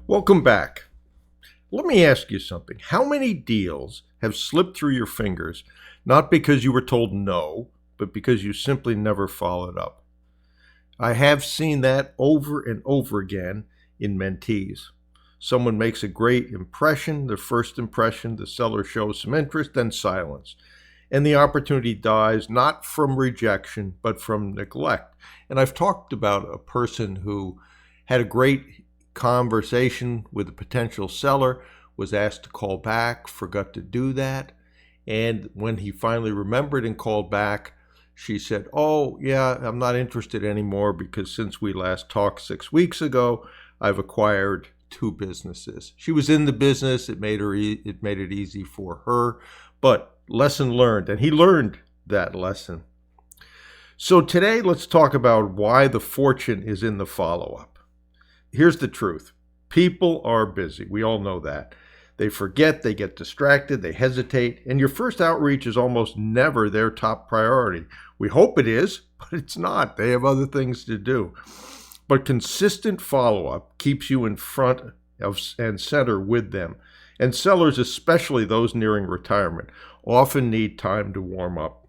Welcome back. Let me ask you something. How many deals have slipped through your fingers, not because you were told no, but because you simply never followed up? I have seen that over and over again in mentees. Someone makes a great impression, their first impression, the seller shows some interest, then silence. And the opportunity dies not from rejection, but from neglect. And I've talked about a person who had a great conversation with a potential seller, was asked to call back, forgot to do that. And when he finally remembered and called back, she said, "Oh, yeah, I'm not interested anymore because since we last talked 6 weeks ago, I've acquired 2 businesses." She was in the business. It made it easy for her, but lesson learned, and he learned that lesson. So today, let's talk about why the fortune is in the follow-up. Here's the truth. People are busy. We all know that. They forget, they get distracted, they hesitate, and your first outreach is almost never their top priority. We hope it is, but it's not. They have other things to do. But consistent follow-up keeps you in front of and center with them. And sellers, especially those nearing retirement, often need time to warm up.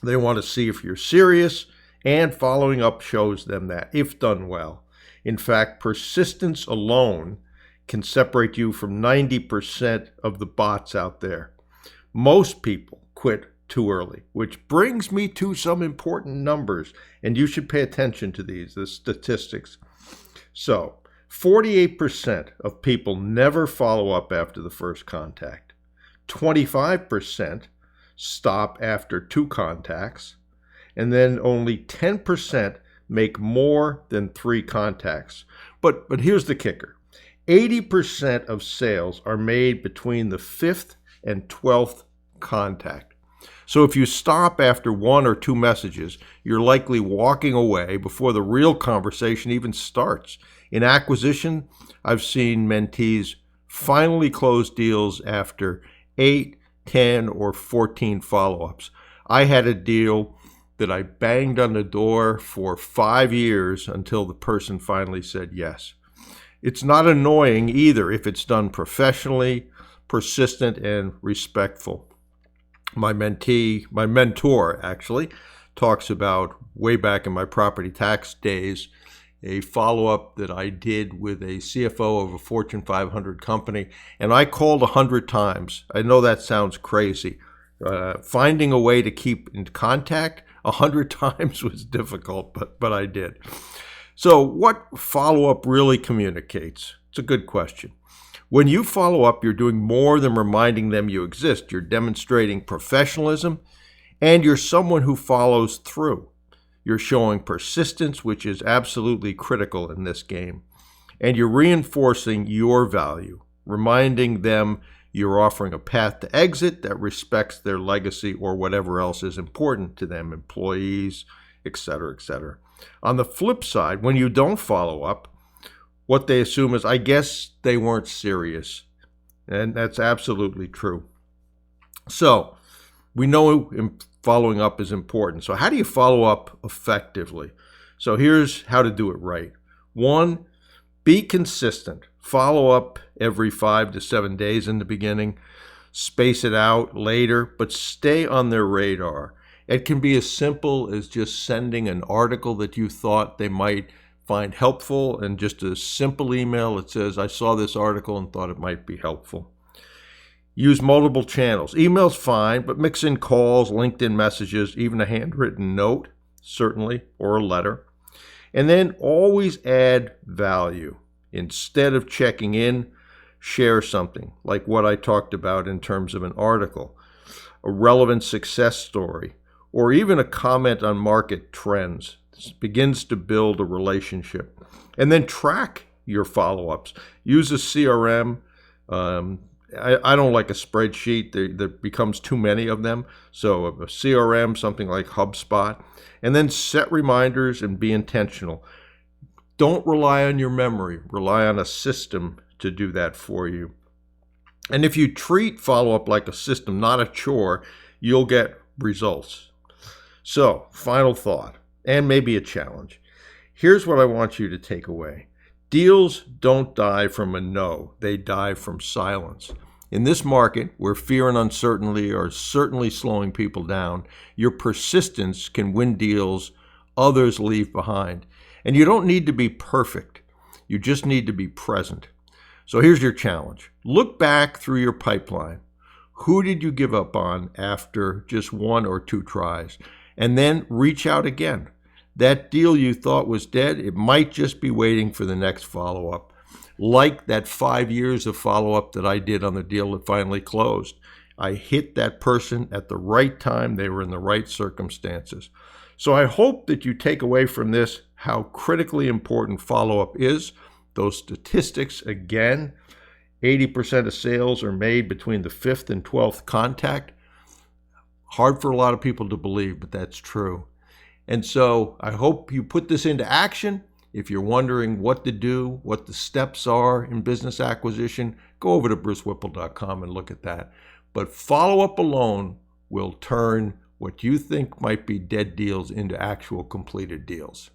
They want to see if you're serious, and following up shows them that, if done well. In fact, persistence alone can separate you from 90% of the bots out there. Most people quit too early, which brings me to some important numbers, and you should pay attention to these, the statistics. So, 48% of people never follow up after the first contact. 25% stop after 2 contacts, and then only 10% make more than 3 contacts. But here's the kicker. 80% of sales are made between the 5th and 12th contact. So if you stop after 1 or 2 messages, you're likely walking away before the real conversation even starts. In acquisition, I've seen mentees finally close deals after 8, 10, or 14 follow-ups. I had a deal that I banged on the door for 5 years until the person finally said yes. It's not annoying either if it's done professionally, persistent, and respectful. My mentor actually, talks about way back in my property tax days, a follow-up that I did with a CFO of a Fortune 500 company, and I called 100 times. I know that sounds crazy. Finding a way to keep in contact 100 times was difficult, but I did. So what follow-up really communicates? It's a good question. When you follow up, you're doing more than reminding them you exist. You're demonstrating professionalism, and you're someone who follows through. You're showing persistence, which is absolutely critical in this game. And you're reinforcing your value, reminding them you're offering a path to exit that respects their legacy or whatever else is important to them, employees, etc., etc. On the flip side, when you don't follow up, what they assume is, I guess they weren't serious. And that's absolutely true. So we know following up is important. So how do you follow up effectively? So here's how to do it right. 1, be consistent. Follow up every 5 to 7 days in the beginning. Space it out later, but stay on their radar. It can be as simple as just sending an article that you thought they might find helpful, and just a simple email that says, "I saw this article and thought it might be helpful." Use multiple channels. Email's fine, but mix in calls, LinkedIn messages, even a handwritten note, certainly, or a letter. And then always add value. Instead of checking in, share something like what I talked about in terms of an article, a relevant success story, or even a comment on market trends. This begins to build a relationship. And then track your follow-ups. Use a CRM. I don't like a spreadsheet. There becomes too many of them. So a CRM, something like HubSpot. And then set reminders and be intentional. Don't rely on your memory. Rely on a system to do that for you. And if you treat follow-up like a system, not a chore, you'll get results. So, final thought, and maybe a challenge. Here's what I want you to take away. Deals don't die from a no, they die from silence. In this market, where fear and uncertainty are certainly slowing people down, your persistence can win deals others leave behind. And you don't need to be perfect. You just need to be present. So here's your challenge. Look back through your pipeline. Who did you give up on after just 1 or 2 tries? And then reach out again. That deal you thought was dead, it might just be waiting for the next follow-up. Like that 5 years of follow-up that I did on the deal that finally closed. I hit that person at the right time. They were in the right circumstances. So I hope that you take away from this how critically important follow-up is. Those statistics, again, 80% of sales are made between the 5th and 12th contact. Hard for a lot of people to believe, but that's true. And so I hope you put this into action. If you're wondering what to do, what the steps are in business acquisition, go over to brucewhipple.com and look at that. But follow-up alone will turn what you think might be dead deals into actual completed deals.